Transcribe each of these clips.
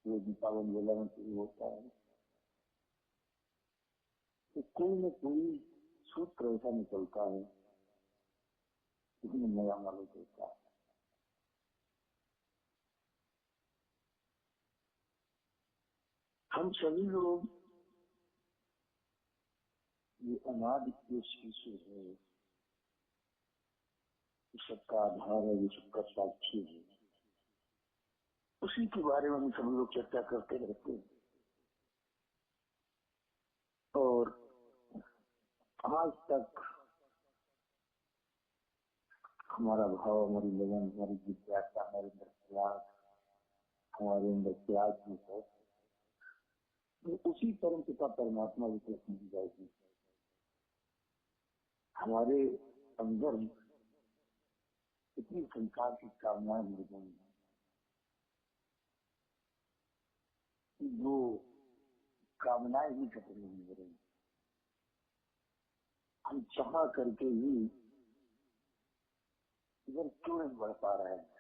वो दीपावली वाला में शुरू होता है, तो कोई न कोई सूत्र ऐसा निकलता है जिसमें नया मालूम होता है। हम सभी लोग ये अनादि ईश्वर है, ये सबका आधार है, ये सबका साक्षी है, उसी के बारे में हम सब लोग चर्चा करते रहते हैं। और आज तक हमारा भाव, हमारी लगन, हमारी जिज्ञासा, हमारे अंदर प्रयास, हमारे अंदर त्याग जो है, तो उसी परम पिता परमात्मा की तरफ मिल जाएगी। हमारे अंदर इतनी संसार की कामनाएं जुड़ गई हैं, जो कामनाएं ही खत्म नहीं हो रही। हम चाह करके ही इधर क्यों नहीं बढ़ पा रहे हैं।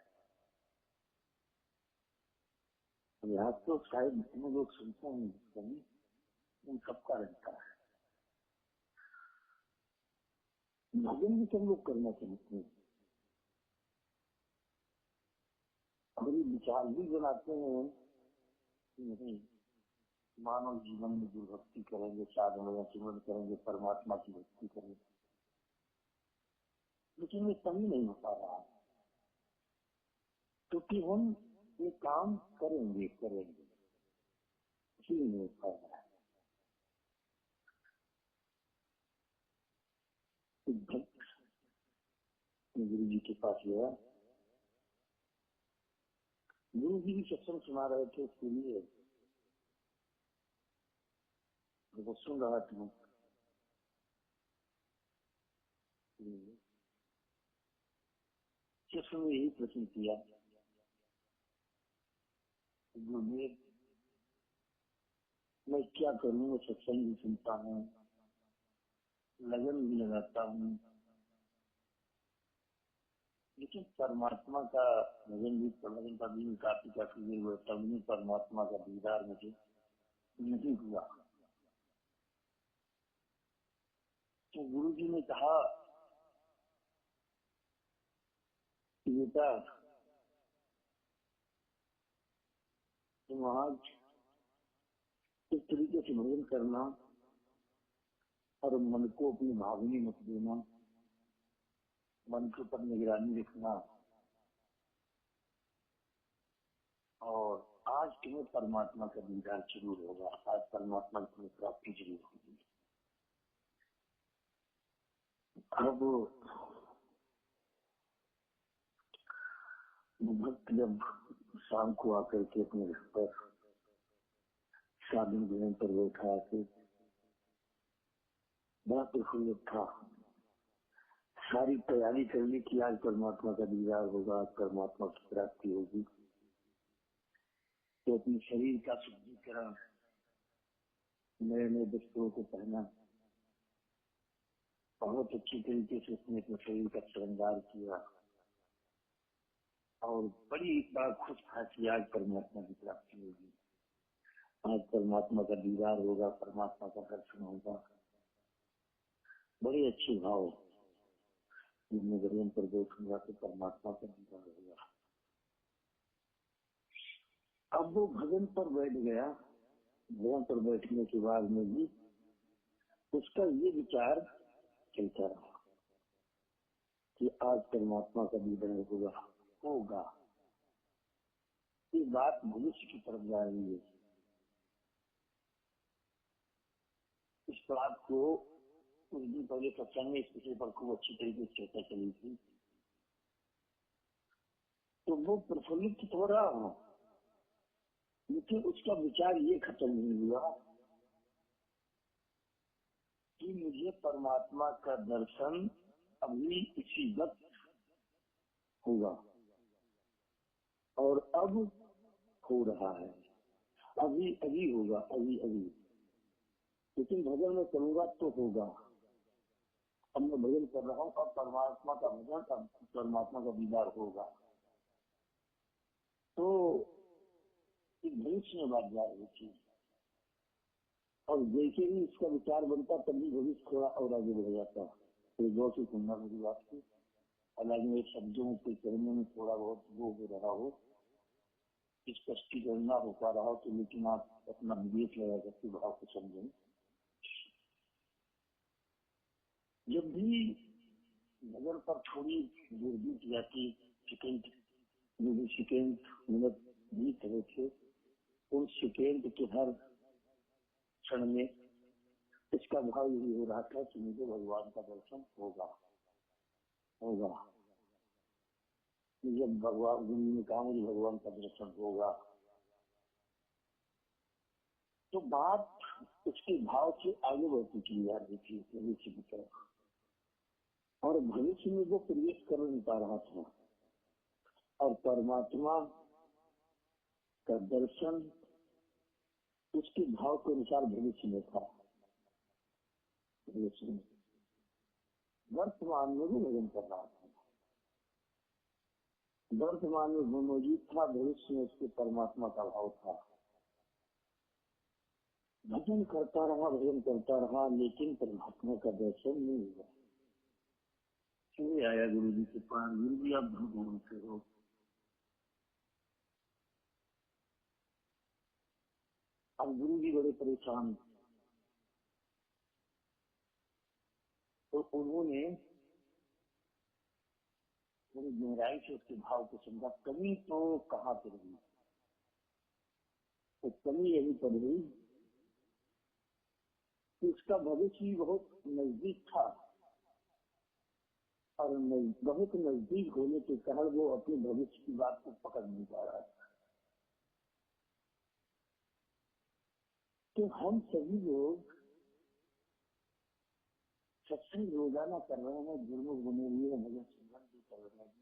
यहाँ तो शायद जितने लोग सुनते हैं कभी उन सबका रहता है। भजन भी सब लोग करना चाहते हैं, और ये विचार भी बनाते हैं कि नहीं, मानव जीवन में जो भक्ति करेंगे, साधना या सिमरन करेंगे, परमात्मा की भक्ति करेंगे, लेकिन ये कहीं नहीं हो पा रहा है, क्योंकि हम ये काम करेंगे इसलिए नहीं हो पा रहा है। एक भक्त गुरु जी के पास गया, गुरु जी भी सत्संग सुना रहे थे, उसके लिए वो सुन रहा था। शिष्य ने यही प्रश्न किया, गुरुदेव मैं क्या करूँ, मैं सत्संग भी सुनता हूँ, लगन भी लगाता हूँ, लेकिन परमात्मा का भजन भी, लगन का भी काफी देर हुआ, तब भी परमात्मा का दीदार मुझे नहीं हुआ। तो गुरु जी ने कहा कि बेटा तुम आज इस तरीके से भजन करना और मन को अपनी भावनी मत देना, मन के ऊपर निगरानी रखना, और आज तुम्हें परमात्मा का दीदार जरूर होगा, आज परमात्मा की तुम्हें प्राप्ति जरूर होगी। अब भक्त जब शाम को आकर के अपने घर पर साधन भजन पर बैठा, तो बड़ा प्रफुल्लित था, सारी तैयारी कर ली कि आज परमात्मा का दीदार होगा, आज परमात्मा की प्राप्ति होगी। तो अपने शरीर का शुद्धिकरण, नए नए वस्त्रों को पहना, बहुत अच्छी तरीके से उसने अपने शरीर का श्रृंगार किया, और बड़ा खुश था कि आज परमात्मा की प्राप्ति होगी, आज परमात्मा का दीदार होगा, परमात्मा का दर्शन होगा। बड़े अच्छे भाव, भजन पर बैठूंगा तो परमात्मा का दीदार होगा। अब वो भजन पर बैठ गया, भजन पर बैठने के बाद में भी उसका ये विचार चलता रहा कि आज परमात्मा का दीदार होगा। ये बात भविष्य की तरफ जा रही है। इस बात को कुछ दिन पहले सत्संग में इस विषय पर खूब अच्छी तरीके से चर्चा चली थी, तो वो प्रफुल्लित हो रहा हो, लेकिन उसका विचार ये खत्म नहीं हुआ कि मुझे परमात्मा का दर्शन अभी इसी वक्त होगा, और अब हो रहा है, अभी अभी होगा, अभी अभी, लेकिन भजन में करूंगा तो होगा। अब मैं भजन कर रहा हूँ, अब परमात्मा का भजन, अब परमात्मा का दीदार होगा। तो एक भविष्य में बात जा रही थी, और जैसे ही इसका विचार बनता तभी भविष्य थोड़ा और आगे बढ़ जाता। तो गौर से सुनना मेरी बात की, हालांकि मेरे शब्दों के कहने में थोड़ा बहुत वो हो रहा हो, स्पष्टीकरण ना हो पा रहा हो, तो लेकिन आप अपना विवेक लगा करके भाव को समझें। जब भी नजर पर थोड़ी दूर बीत जाती, सेकेंड सेकेंड मिनट बीत रहे थे, उन सेकेंड के हर क्षण में इसका भाव यही हो रहा था कि मुझे भगवान का दर्शन होगा होगा। जब भगवान गुरु ने कहा मुझे भगवान का दर्शन होगा, तो बात उसके भाव से आगे बढ़ती चली जा रही थी भविष्य की तरफ, और भविष्य में वो प्रवेश कर नहीं पा रहा था, और परमात्मा का दर्शन उसके भाव के अनुसार भविष्य में था। भविष्य में, वर्तमान में भी भजन कर रहा था, वर्तमान में वो मौजूद था, भविष्य में उसके परमात्मा का भाव था। भजन करता रहा, लेकिन परमात्मा का दर्शन नहीं हुआ। चले आया गुरु जी के पास, गुरु जी आप भगवान से हो। अब गुरु जी बड़े परेशान, तो उन्होंने बड़ी गहराई से उसके भाव को समझा। कमी तो कहाँ पे रही, तो कमी यही पर रही कि उसका भविष्य बहुत नजदीक था, और बहुत नजदीक होने के कारण वो अपने भविष्य की बात को पकड़ नहीं पा रहा था। तो हम सभी लोग सत्संग रोजाना कर रहे हैं, गुरुमुख बने हुए हैं, भजन सिमरन भी कर रहे हैं,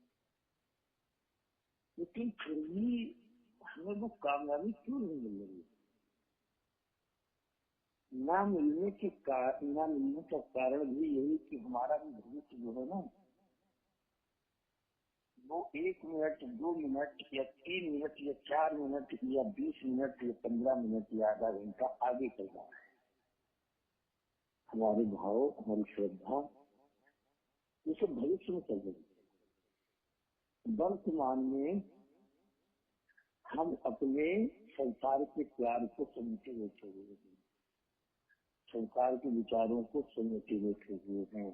लेकिन फिर भी हमें वो कामयाबी क्यों नहीं मिल रही? ना मिलने का कारण भी यही कि हमारा भी भविष्य जो है ना, वो 1 मिनट 2 मिनट या 3 मिनट या 4 मिनट या 20 मिनट या 15 मिनट या आधा घंटा आगे चल रहा है। हमारे भाव, हमारी श्रद्धा, ये सब भविष्य में चल रही है। वर्तमान में हम अपने संसार के प्यार को समेटे बैठे हुए हैं, संसार के विचारों को समेटे बैठे हुए हैं।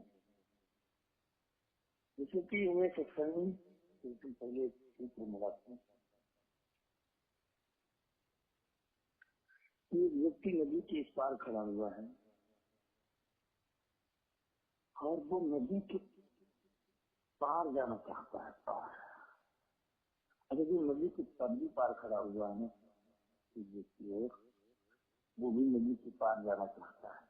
जैसे कि हमें सत्संग कुछ दिन पहले एक सूत्र मिला था कि एक व्यक्ति नदी के इस पार खड़ा हुआ है, और वो नदी के पार जाना चाहता है, पार। अगर जो नदी के तभी पार खड़ा हुआ है, और वो भी नदी के पार जाना चाहता है।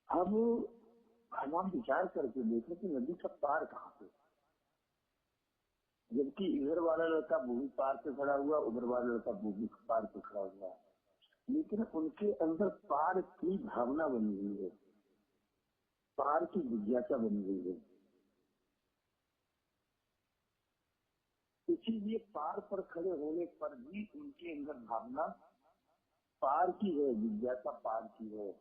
अब हम आप विचार करके देखें कि नदी का पार कहाँ पे, जबकि इधर वाला लड़का वो भी पार पे खड़ा हुआ, उधर वाला लड़का वो भी पार पे खड़ा हुआ है, लेकिन उनके अंदर पार की भावना बनी हुई है, पार की जिज्ञासा बनी हुई है। इसीलिए पार पर खड़े होने पर भी उनके अंदर भावना पार की है, जिज्ञासा पार की है।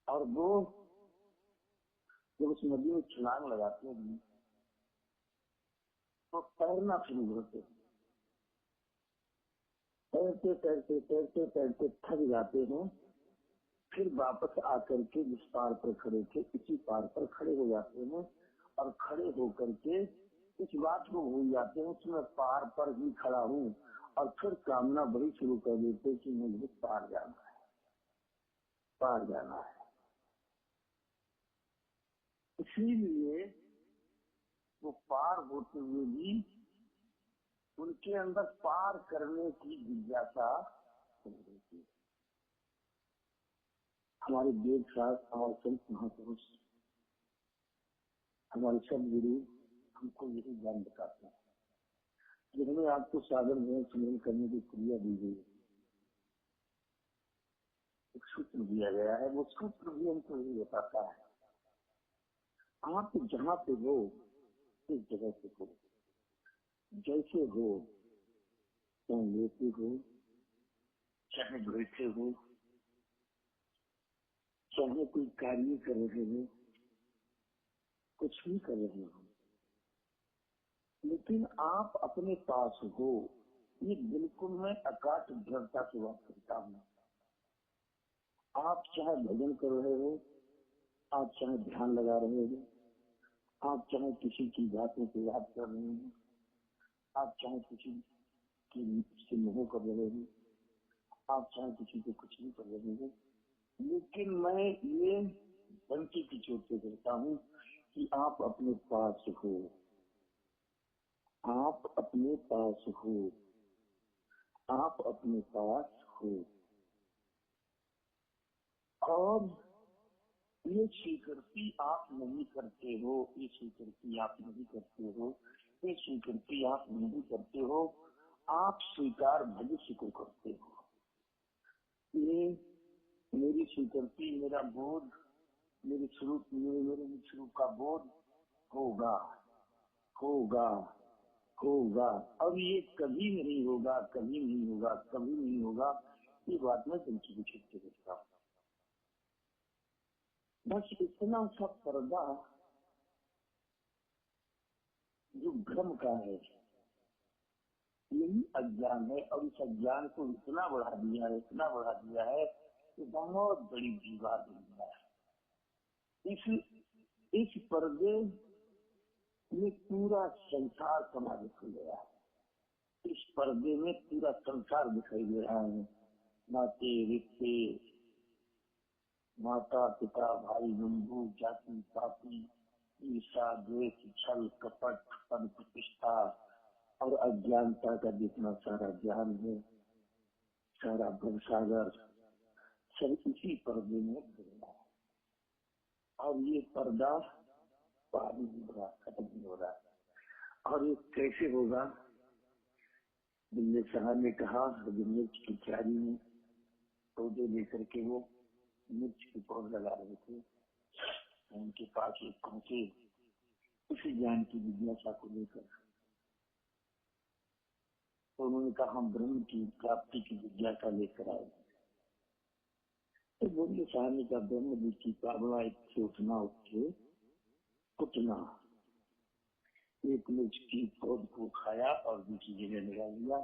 और वो जब उस नदी में छलांग लगाते हैं तो तैरना शुरू करते हैं, तैरते तैरते तैरते तैरते थक जाते हैं, फिर वापस आकर के जिस पार पर खड़े थे उसी पार पर खड़े हो जाते हैं, और खड़े होकर के इस बात को भूल जाते हैं कि मैं पार पर ही खड़ा हूँ, और फिर कामना बड़ी शुरू कर देते कि मुझे पार जाना है, पार जाना है। इसीलिए वो पार होते हुए भी उनके अंदर पार करने की जिज्ञासा बनी रहती है। हमारे वेद शास्त्र, हमारे संत महापुरुष, हमारे सब गुरु हमको यही ज्ञान बताते हैं। जिन्होंने आपको साधन में सुमिरन करने की क्रिया दी गई है, एक सूत्र दिया गया है, वो सूत्र भी हमको यही बताता है, आप जहाँ पे हो इस जगह पे हो। जैसे हो, चाहे लेटे हो, चाहे बैठे हो, चाहे कोई कार्य कर रहे हो, कुछ भी कर रहे हो, लेकिन आप अपने पास हो, ये बिल्कुल मैं अकाट दृढ़ता से बात करता हूँ। आप चाहे भजन कर रहे हो, आप चाहे ध्यान लगा रहे हो, आप चाहे किसी की बातों को याद कर रहे हो, आप चाहे किसी की से मोह कर रहे हो, आप चाहे किसी को कुछ भी कर रहे हो, लेकिन मैं ये धमकी की चोट पे कहता हूँ कि आप अपने पास हो, आप अपने पास हो, आप अपने पास हो। और ये स्वीकृति आप नहीं करते हो, ये स्वीकृति आप नहीं करते हो, ये स्वीकृति आप नहीं करते हो, आप स्वीकार भविष्य को करते हो। ये मेरी स्वीकृति, मेरा बोध, मेरे स्वरूप, मेरे स्वरूप का बोध होगा, होगा, होगा, और ये कभी नहीं होगा, कभी नहीं होगा, कभी नहीं होगा। ये बात मैं तुमसे भी छुट्टी करता हूँ। बस इतना सा पर्दा जो भ्रम का है, यही अज्ञान है, और इस अज्ञान को इतना बढ़ा दिया है, इतना बढ़ा दिया है कि बहुत बड़ी दीवार बन गया है। इस पर्दे में पूरा संसार समावित हो गया है। इस पर्दे में पूरा संसार दिखाई दे रहा है। नाते रिश्ते, माता पिता, भाई बंधु, जाति पाति, ईर्षा द्वेष, छल कपट, पद प्रतिष्ठा और अज्ञानता का जितना सारा ज्ञान है, सारा भवसागर सब इसी पर्दे में घिरा है। और ये पर्दा पार नहीं हो रहा, खत्म नहीं हो रहा। और ये कैसे होगा? दिल्ली साहब ने कहा, मिर्च की क्यारी में पौधे लेकर के वो मिर्च के पौधे लगा रहे थे, उनके पास एक पहुंचे उसी ज्ञान की जिज्ञासा को लेकर। तो उन्होंने कहा, हम ब्रह्म की प्राप्ति की जिज्ञासा लेकर आए। तो बोलिए साहब ने कहा, ब्रह्म जी की कामना से उठना उठे उठना, एक मिर्च की पौध को खाया और दूसरी जगह लगा दिया,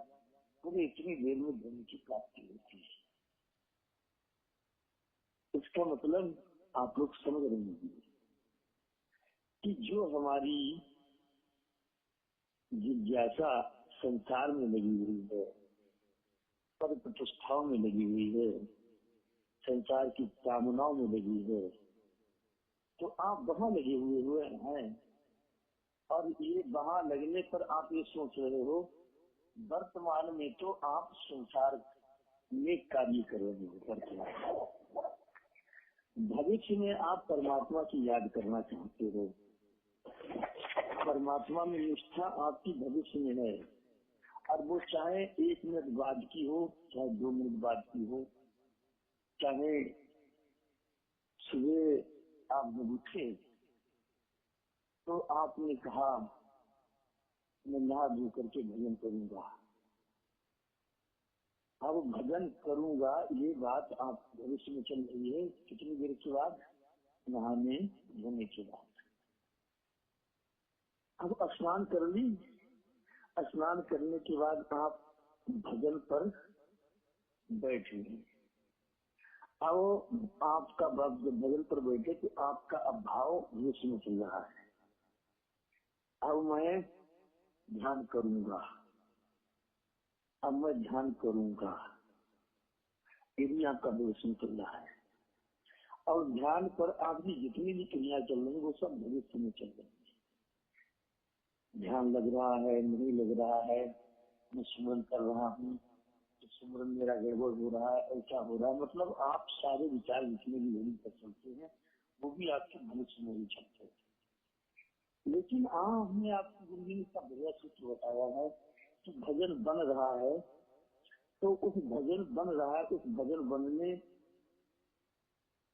पूरे इतनी देर में ब्रह्म की प्राप्ति होती है। इसका मतलब आप लोग समझ रहे हैं कि जो हमारी जिज्ञासा संसार में लगी हुई है, पद प्रतिष्ठाओं में लगी हुई है, संसार की कामनाओं में लगी है, तो आप वहाँ लगे हुए हैं। और ये वहाँ लगने पर आप ये सोच रहे हो, वर्तमान में तो आप संसार में कार्य कर रहे हो, वर्तमान। भविष्य में आप परमात्मा की याद करना चाहते हो, परमात्मा में निष्ठा आपकी भविष्य में है। और वो चाहे 1 मिनट बाद की हो, चाहे 2 मिनट बाद की हो, चाहे सुबह आप जब उठे तो आपने कहा मैं नहा धो करके भजन करूंगा। अब भजन करूंगा, ये बात आप भविष्य में चल रही है। कितनी देर के बाद? नहाने धोने के बाद। अब स्नान कर ली, स्नान करने के बाद आप भजन पर बैठ गए। अब आपका जब भजन पर बैठे तो आपका अब भाव भविष्य में चल रहा है। अब मैं ध्यान करूंगा, अब मैं ध्यान करूंगा, ये भी आपका भविष्य में चल रहा है। और ध्यान पर आपकी जितनी भी क्रिया चल रही है वो सब भविष्य में चल रही है। ध्यान लग रहा है, नहीं लग रहा है, मैं सुमरन कर रहा हूँ तो सुमरन मेरा गड़बड़ हो रहा है, ऐसा हो रहा है। मतलब आप सारे विचार जितने भी घड़ी पर चलते हैं वो भी आपके भविष्य में ही चलते हैं। लेकिन हमने आपको गुरु जी ने इसका बढ़िया सूत्र बताया है कि भजन बन रहा है, तो उस भजन बन रहा है, उस भजन बनने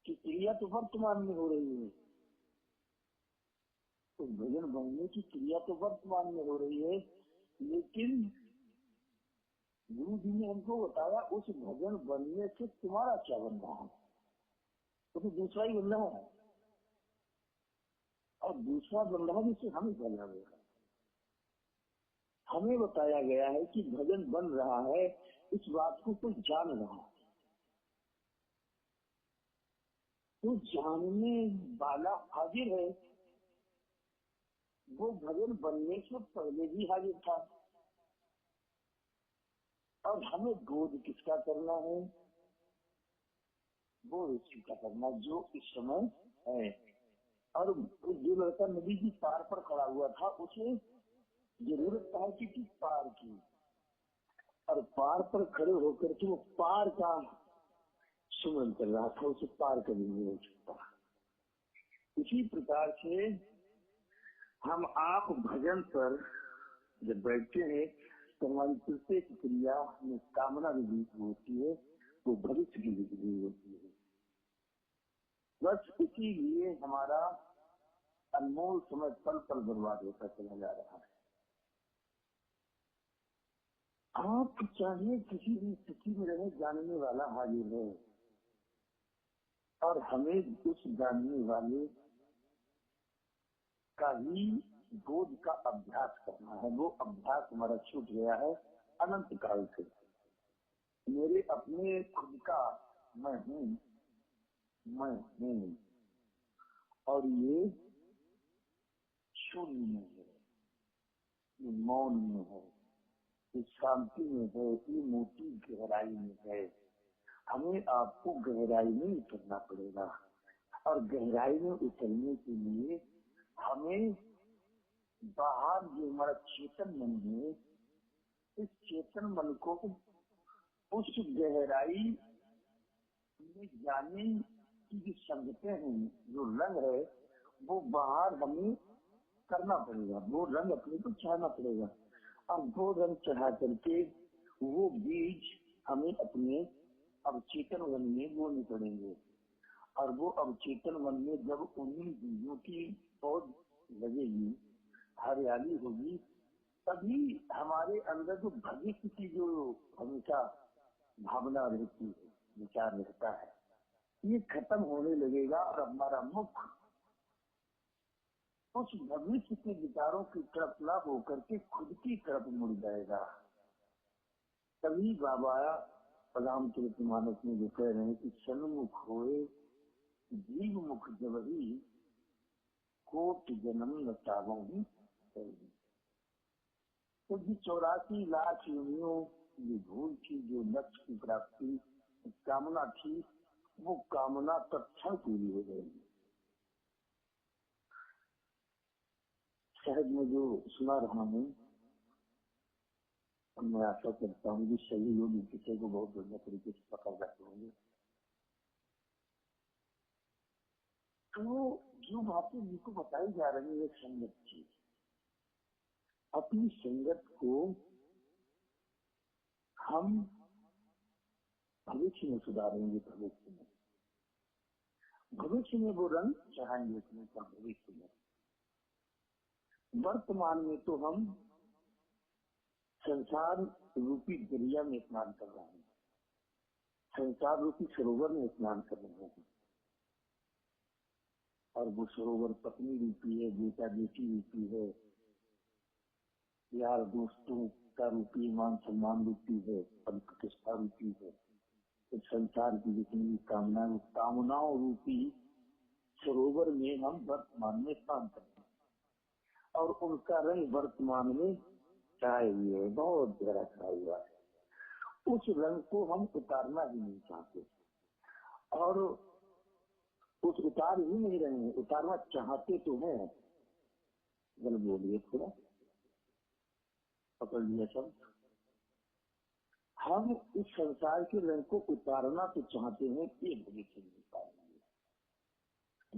की क्रिया तो वर्तमान में हो रही है। उस भजन बनने की क्रिया तो वर्तमान में हो रही है। लेकिन गुरु जी ने हमको बताया उस भजन बनने से तुम्हारा क्या बन रहा है, तो दूसरा ही बन रहा है, और दूसरा बन रहा है जिससे हमें क्या लाभ होगा। हमें बताया गया है कि भजन बन रहा है, इस बात को कोई जान रहा है, तो जानने वाला हाजिर है। वो भजन बनने से पहले भी हाजिर था, और हमें बोध किसका करना है, वो ऋषि का करना जो इस समय है। और जो लड़का नदी की पार पर खड़ा हुआ था उसे जरूरत है कि पार की, और पार पर खड़े होकर के वो पार का सुमन कर रहा था, उसे पार कभी नहीं हो सकता। इसी प्रकार से हम आप भजन पर जब बैठते हैं तो हमारी प्रत्येक क्रिया में कामना भी होती है, वो भविष्य की भी होती है। बस इसीलिए हमारा अनमोल समय पल पल बर्बाद होता चला जा रहा है। आप चाहे किसी भी स्थिति में रहे, जानने वाला हाजिर है, और हमें उस जानने वाले का ही बोध का अभ्यास करना है। वो अभ्यास हमारा छूट गया है अनंत काल से। मेरे अपने खुद का मैं हूँ, मैं हूँ, और ये शून्य में है, ये मौन में है, ये शांति में है, ये मोटी गहराई में है। हमें आपको गहराई में उतरना पड़ेगा, और गहराई में उतरने के लिए हमें बाहर जो हमारा चेतन मन है, इस चेतन मन को उस गहराई में जाने की जो संगतें हैं, जो रंग है, वो बाहर हमें करना पड़ेगा। वो रंग अपने को चढ़ाना पड़ेगा, और वो रंग चढ़ा करके वो बीज हमें अपने अवचेतन मन में बोने पड़ेंगे। और वो अवचेतन मन में जब उन्हीं बीजों की पौध लगेगी, हरियाली होगी, तभी हमारे अंदर जो भविष्य की जो हमेशा भावना रहती है, विचार रहता है, ये खत्म होने लगेगा, और हमारा मुख उस भविष्य के विचारों की तरफ न होकर के खुद की तरफ मुड़ जाएगा। तभी बाबा रामचरितमानस में जो कह रहे हैं कि सन्मुख होए जीव मुख जब ही कोट जन्म न चावों ही। तो जी 84 लाख योनियों ये भूल थी, जो लक्ष्य की प्राप्ति कामना थी, वो कामना तत्क्षण पूरी हो जाएगी। सहज में जो सुना रहा हूँ, मैं आशा करता हूँ कि सही लोग इस विषय को बहुत बढ़िया तरीके से पकड़ रखे होंगे। तो जो बातें जिनको बताई जा रही है संगत की, अपनी संगत को हम भविष्य में सुधारेंगे, भविष्य में वो रंग चढ़ाएंगे अपने पर भविष्य में। वर्तमान में तो हम संसार रूपी दरिया में स्नान कर रहे हैं, संसार रूपी सरोवर में स्नान कर रहे हैं, और वो सरोवर पत्नी रूपी है, बेटा बेटी रूपी है, यार दोस्तों का रूपी, मान सम्मान रूपी है, पद प्रतिष्ठा रूपी है। तो संसार की जितनी कामनाएं, कामनाओं रूपी सरोवर में हम वर्तमान में स्नान करते हैं, और उनका रंग वर्तमान में छाए हुए है, बहुत गहरा छाया हुआ है। उस रंग को हम उतारना ही नहीं चाहते, और उस उतार ही नहीं रहे हैं, उतारना चाहते तो है। गल बोलिए, थोड़ा पकड़ लिया सब। हम इस संसार के रंग को उतारना तो चाहते हैं, ये भविष्य में उतारेंगे।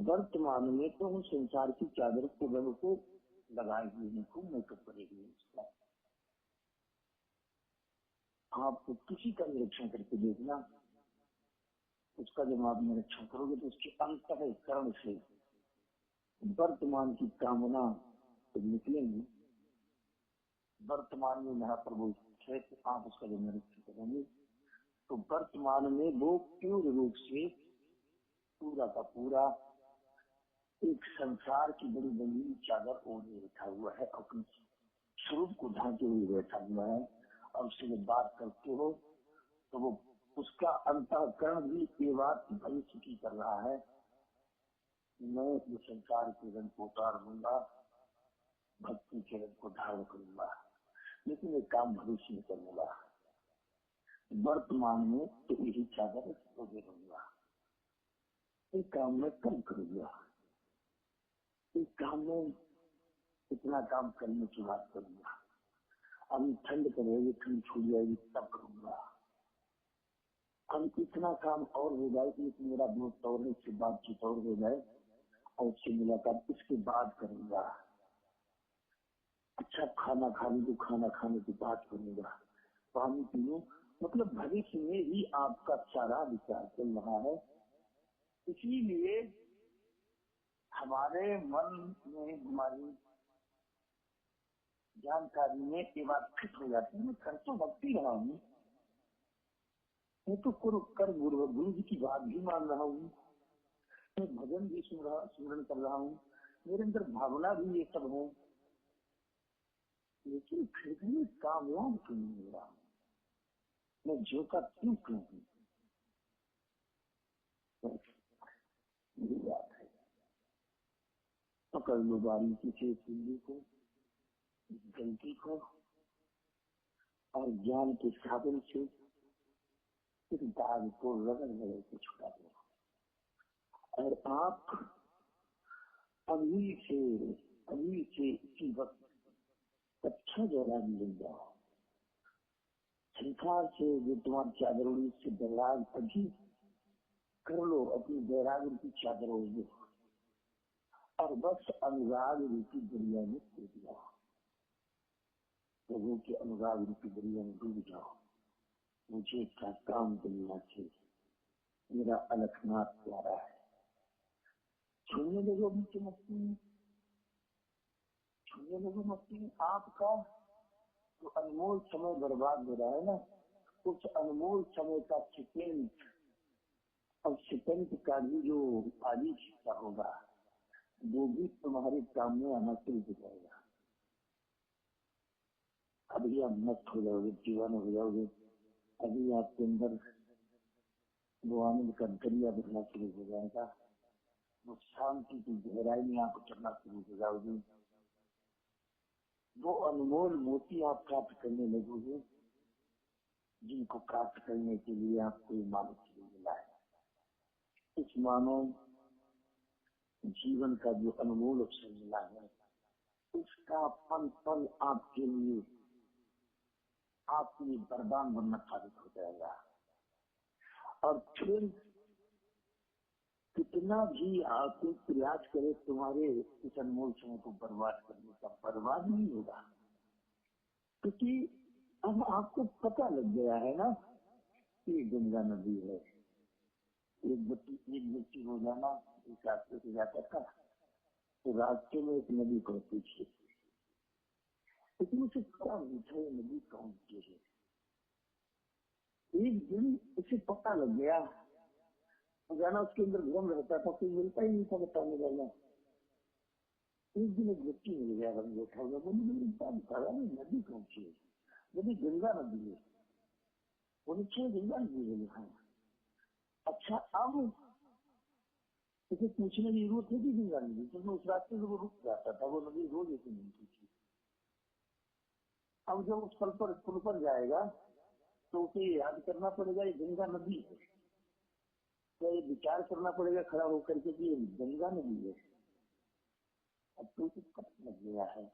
वर्तमान में तो हम संसार की चादर को, रंग को लगाए हुए हैं, खूब मेकअप करे हुए उसका। आप किसी का निरीक्षण करके देखना, उसका जब आप निरीक्षण करोगे तो उसके अंतःकरण से वर्तमान की कामना तो निकलेंगी, वर्तमान में महाप्रभु है, तो आप उसका जो निरीक्षण करेंगे तो वर्तमान में वो पूर्ण रूप से पूरा का पूरा एक संसार की बड़ी गंभीर चादर ओढ़े बैठा हुआ है, अपने स्वरूप को ढांके हुए बैठा हुआ है। और उससे जब बात करते हो तो वो उसका अंतःकरण भी ये बात भविष्य की कर रहा है, मैं इस संसार के रंग को उतार दूंगा, भक्ति के रंग को धारण करूंगा, लेकिन एक काम भविष्य में करूंगा, वर्तमान में तो यही चादर ओढ़े रहूंगा। एक काम मैं कल करूंगा, एक काम में इतना काम करने की बात करूंगा, अभी ठंड पड़ेगी, ठंड छूट जाएगी तब करूंगा, अब इतना काम और हो जाए, एक मेरा दोस्त और है, इससे बातचीत और हो जाए और उससे मुलाकात इसके बाद करूंगा, अच्छा खाना खा लूं तो खाना खाने की बात करूंगा, पानी पीऊं, मतलब भविष्य में ही आपका सारा विचार चल रहा है। इसीलिए हमारे मन में, हमारी जानकारी में ये बात फिट हो जाती है, मैं कर तो भक्ति रहा हूँ, मैं तो कर गुरु जी की बात भी मान रहा हूँ, मैं भजन भी स्मरण कर रहा हूँ, मेरे अंदर भावना भी ये सब है, लेकिन फिर भी कामयाब क्यों नहीं हो रहा, मैं जो का क्यों क्यों हूँ, यही बात है। पकड़ लो बारीकी से सिंधी को, गलती को, और ज्ञान के साधन से इस दाग को रगड़ रगड़ के छुड़ा दो, और आप अभी से इसी वक्त अच्छा जयराग मिल जाओ, संसार से जो तुम्हारी चादर उड़ी से बैराग अभी कर लो, अपनी बैराग की चादर ओढ़ लो, और बस अनुराग रूपी दरिया में कूद जाओ, प्रभु के अनुराग रूपी दरिया में डूब जाओ। मुझे क्या काम दुनिया से, मेरा अलखनाथ प्यारा है, छूने लगो मुझे मस्ती में, छूने लगो मस्ती में। आपका जो अनमोल समय बर्बाद हो रहा है ना, उस अनमोल समय का सेकेंड और सेकंड का भी जो आधी हिस्सा होगा, वो भी तुम्हारे काम में आना शुरू हो जाएगा। अभी आप मस्त हो जाओगे, दीवाना हो जाओगे, अभी आपके अंदर वो आनंद का दरिया बहना शुरू हो जाएगा, वो शांति की गहराई में आप उतरना शुरू हो जाओगे, वो अनमोल मोती आप प्राप्त करने लगोगे, जिनको प्राप्त करने के लिए आपको मानव शुरू मिला है। इस मानव जीवन का जो अनमोल अवसर मिला है, उसका पल पल आपके लिए वरदान बनना साबित हो जाएगा। और फिर कितना भी आप प्रयास करे तुम्हारे इस अनमोल समय को बर्बाद करने का, बर्बाद नहीं होगा, क्योंकि अब आपको पता लग गया है ना कि गंगा नदी है। एक व्यक्ति रोजाना इस रास्ते से जाता था, तो रास्ते में एक नदी पड़ती थी, लेकिन उसे पता नहीं था ये नदी कौन सी है। एक दिन उसे पता लग गया, रोजाना उसके अंदर भ्रम रहता था, कोई मिलता ही नहीं था बताने वाला। एक दिन एक व्यक्ति मिल गया, रंग बैठा हुआ, बोले मेरे इंसान खड़ा है, नदी कौन सी है? बोले गंगा नदी है। बोले अच्छा गंगा नदी है? हाँ। अच्छा अब उसे पूछने की जरूरत है कि गंगा नदी, क्योंकि उस रास्ते से वो रुक जाता था, वो नदी रोज ऐसी मिलती थी। अब जब उस पुल पर जाएगा तो उसे याद करना पड़ेगा ये गंगा नदी है, तो ये विचार करना पड़ेगा खड़ा होकर के कि ये गंगा नदी है। अब तो उसे पता लग गया है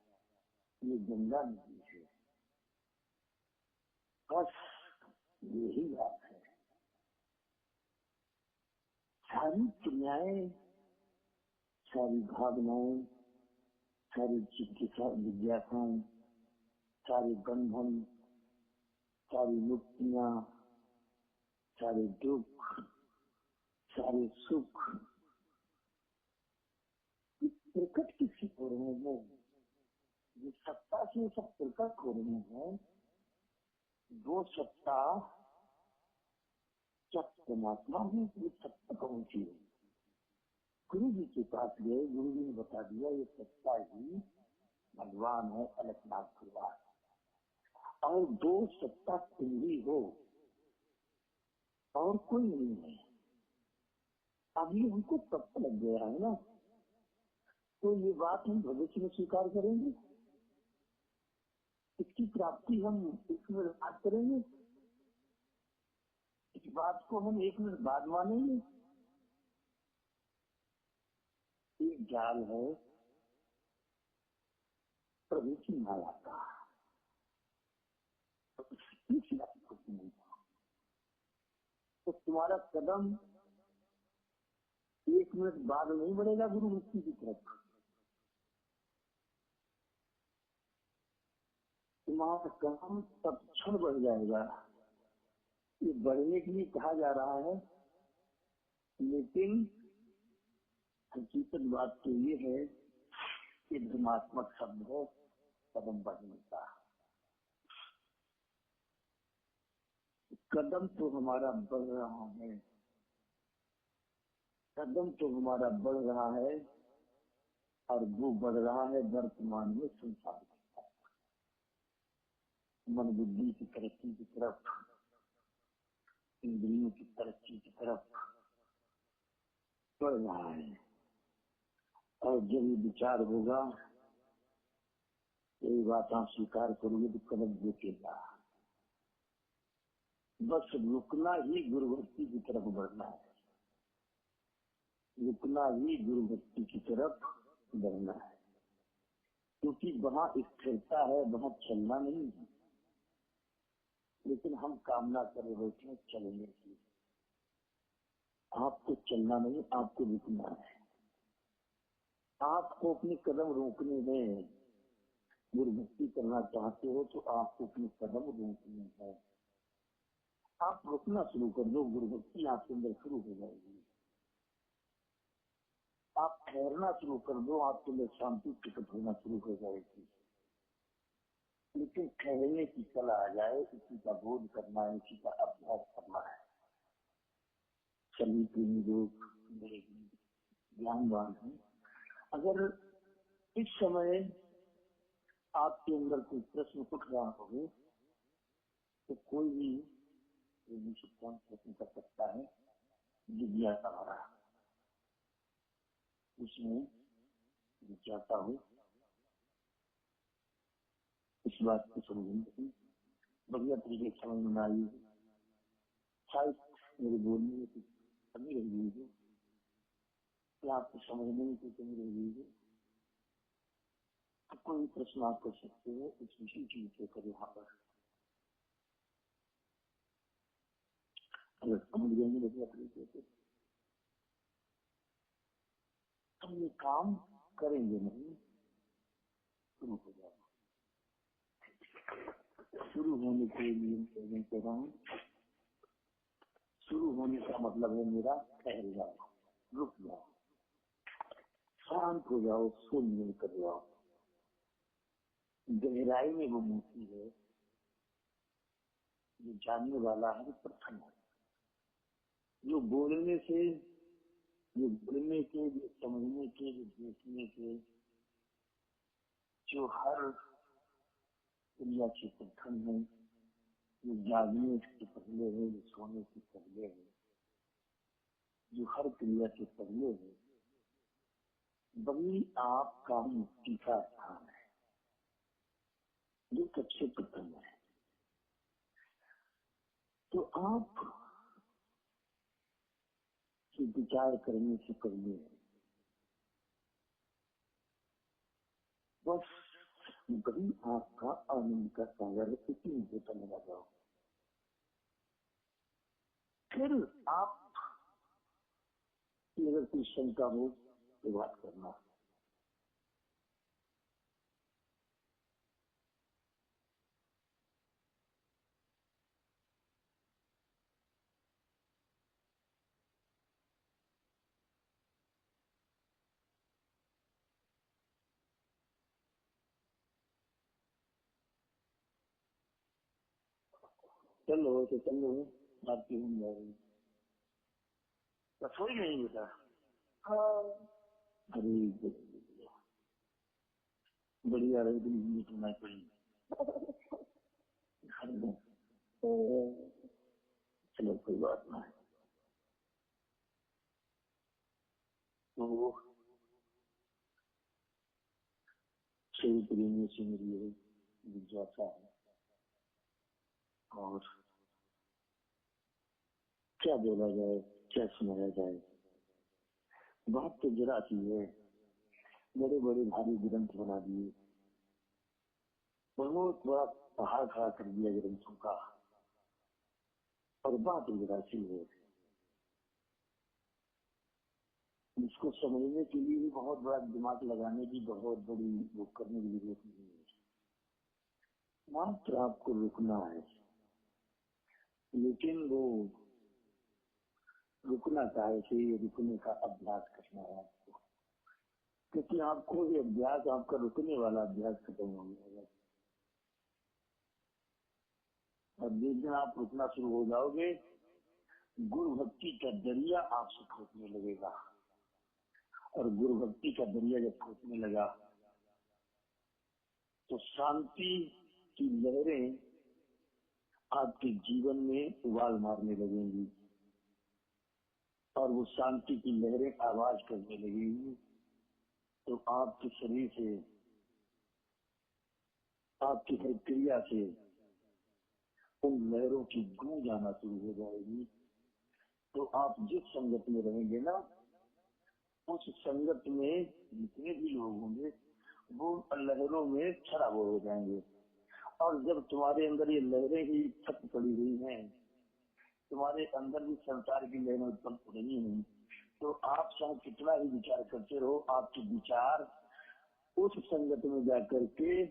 ये गंगा नदी है, बस यही बात है। सारी क्रियाएं, सारी भावनाएं, सारी जिज्ञासाएं, सारे बंधन, सारी मुक्तियां, सारे दुख, सारे सुख प्रकट किससे हो रहे हैं? जिस सत्ता से सब प्रकट हो रहे हैं, वो सत्ता क्या परमात्मा है? ये सत्ता कौन सी है? गुरु जी के पास गए, गुरु जी ने बता दिया ये सत्ता ही भगवान है, अलखनाथ भगवान। और दो सत्ता तुम ही हो और कोई नहीं है। अभी हमको पता लग गया है ना, तो ये बात हम भविष्य में स्वीकार करेंगे, इसकी प्राप्ति हम इसमें बात करेंगे, इस बात को हम एक मिनट बाद मानेंगे। एक जाल है प्रभु की माया का, तो इसकी सिवा कुछ नहीं। तो तुम्हारा कदम एक मिनट बाद नहीं बढ़ेगा गुरु भक्ति की तरफ, तुम्हारा कदम तब क्षण बढ़ जाएगा। ये बढ़ने के लिए कहा जा रहा है, लेकिन हकीकत बात तो ये है कि धर्मात्मक शब्द है कदम बढ़ने का। कदम तो हमारा बढ़ रहा है, कदम तो हमारा बढ़ रहा है, और वो बढ़ रहा है वर्तमान में संसार की तरफ, मन बुद्धि की तरक्की की तरफ, इंद्रियों की तरक्की की तरफ बढ़ रहा है। और जब ये विचार होगा, ये बात आप स्वीकार करोगे तो कदम रुकेगा। बस रुकना ही गुरु भक्ति की तरफ बढ़ना है, रुकना ही गुरु भक्ति की तरफ बढ़ना है। क्योंकि वहाँ स्थिरता है, वहाँ चलना नहीं है। लेकिन हम कामना कर बैठे हैं चलने की। आपको चलना नहीं, आपको रुकना है। आपको अपने कदम रोकने हैं। गुरु भक्ति करना चाहते हो तो आपको अपने कदम रोकने हैं। आप रुकना शुरू कर दो, गुरु भक्ति आपके अंदर शुरू हो जाएगी। आप ठहरना शुरू कर दो, आपके अंदर शांति प्रकट होना शुरू हो जाएगी। लेकिन ठहरने की कला आ जाए, इसी का बोध करना है, इसी का अभ्यास करना है। सभी प्रेमी लोग ज्ञानवान है। अगर इस समय आपके अंदर कोई प्रश्न उठ रहा हो तो कोई भी प्रश्न कर सकता है। जिज्ञासा भरा उसमें जिज्ञासा हो, इस बात को समझने बढ़िया तरीके से समझ में आई है। शायद मेरे बोलने में कुछ कमी रह गई है, या आपको समझने में कोई कमी रह गई है, तो कोई प्रश्न आप कर सकते हो इस विषय की विषय कर। यहाँ पर अगर समझ गए बढ़िया तरीके से, हम ये काम करेंगे नहीं, शुरू हो जाए। शुरू होने के लिए मैं कह रहा हूँ, शुरू होने का मतलब है मेरा ठहर जाओ, रुक जाओ, शांत हो जाओ, शून्य कर जाओ। गहराई में वो मोती है, जो जानने वाला है वो प्रथम है। जो बोलने से, जो बोलने के, जो समझने के, जो देखने के, जो हर क्रिया के प्रथम है, जो जागने से पहले है, जो सोने से पहले है, जो हर क्रिया से पहले है, वही आपका मुक्ति का स्थान है, जो सबसे प्रथम है। तो आप विचार करने से पहले बस वही आपका आनंद का सागर है, इसी में होता लगा जाओ। फिर आप अगर कोई शंका हो तो बात करना। चलो तो चलो, आपकी हम जा रही रसोई नहीं बेटा। हाँ। अरे बढ़िया रही थी मीट बनाई पड़ी घर में। चलो कोई बात नहीं। तो शुरू करेंगे से मेरी जिज्ञासा है, और क्या बोला जाए, क्या सुनाया जाए। बात तो जरा सी है, बड़े बड़े भारी ग्रंथ बना दिए, बहुत बड़ा पहाड़ खड़ा कर दिया ग्रंथों का, और बात जरा सी है। इसको समझने के लिए भी बहुत बड़ा दिमाग लगाने की, बहुत बड़ी वो करने की जरूरत नहीं है। मात्र आपको रुकना है, लेकिन वो रुकना चाहे से रुकने का अभ्यास करना है आपको, क्योंकि आपको ये अभ्यास, आपका रुकने वाला अभ्यास खत्म हो जाएगा। और जिस दिन आप रुकना शुरू हो जाओगे, गुरु भक्ति का दरिया आपसे फूटने लगेगा, और गुरु भक्ति का दरिया जब फूटने लगा तो शांति की लहरें आपके जीवन में उबाल मारने लगेंगी, और वो शांति की लहरें आवाज करने लगेंगी, तो आपके शरीर से, आपकी हर क्रिया से उन लहरों की गूंज आना शुरू हो जाएगी। तो आप जिस संगत में रहेंगे ना, उस संगत में जितने भी लोग होंगे वो लहरों में सराबोर हो जाएंगे। और जब तुम्हारे अंदर ये लहरें ही छप पड़ी हुई हैं, तुम्हारे अंदर भी संसार की लहरें उत्पन्न हो रही हैं, तो आप चाहे कितना ही विचार करते रहो, आपके विचार उस संगत में जाकर के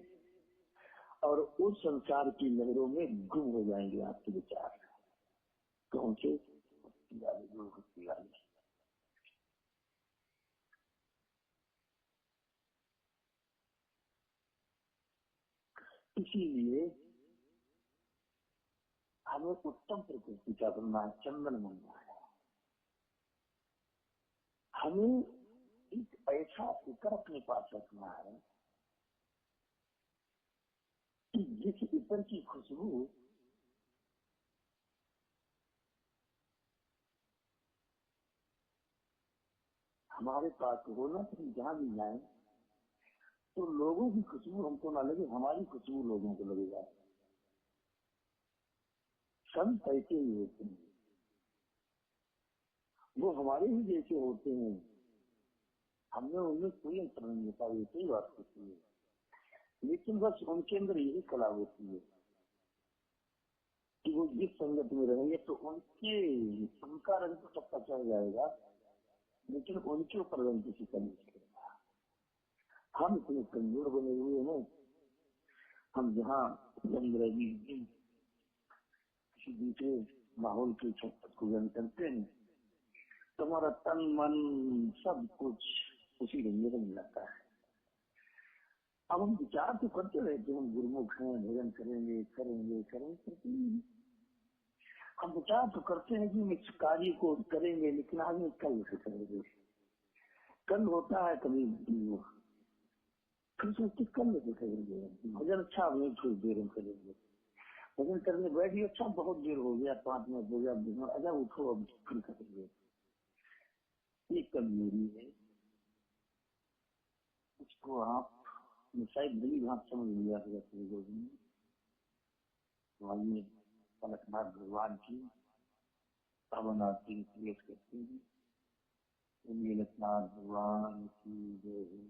और उस संसार की लहरों में गुम हो जाएंगे आपके विचार। कौन से? भक्ति वाले, गुरु भक्ति वाले। इसीलिए हमें उत्तम प्रकृति का बनना है, चंदन बनना है। हमें एक ऐसा इतर अपने पास रखना है कि जिस इतर की खुशबू हमारे पास हो ना, तो हम जहाँ भी जाए तो लोगों की खुशबू हमको ना लगे, हमारी खुशबू लोगों को लगे जाए। संत ऐसे ही होते हैं, वो हमारे ही जैसे होते हैं, हमने उनमें कोई अंतर नहीं होता, वैसे ही बात होती है। लेकिन बस उनके अंदर यही कला होती है कि वो जिस संगत में रहेंगे तो उनका रंग तो सबका चढ़ जाएगा, लेकिन उनके ऊपर रंग किसी का नहीं चढ़ेगा। हम इतने कमजोर बने हुए हैं, हम जहाँ 15-20 दिन किसी दूसरे माहौल के छत को जन करते हैं, तो हमारा तन मन सब कुछ उसी रंग में रंग जाता है। अब हम विचार तो करते रहते हैं, हम गुरुमुख हैं, भजन करेंगे करेंगे करेंगे, करते हम विचार तो करते हैं कि हम इस कार्य को करेंगे, लेकिन आगे कल से करेंगे। कल होता है कभी फिर सोचते कल से करेंगे। भजन अच्छा, अब नहीं, थोड़ी देर में करेंगे। भजन करने बैठिए, अच्छा बहुत देर हो गया, 5 मिनट हो गया, अच्छा उठो अब फिर करेंगे। ये कमजोरी है, उसको आप शायद भली भाग समझ लिया होगा अपने लोगों ने। तो आइए पलकनाथ भगवान की पावन आरती पेश करते हैं। नीलकनाथ भगवान की जय हो,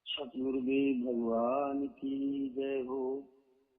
सतगुरुदेव भगवान की जय हो।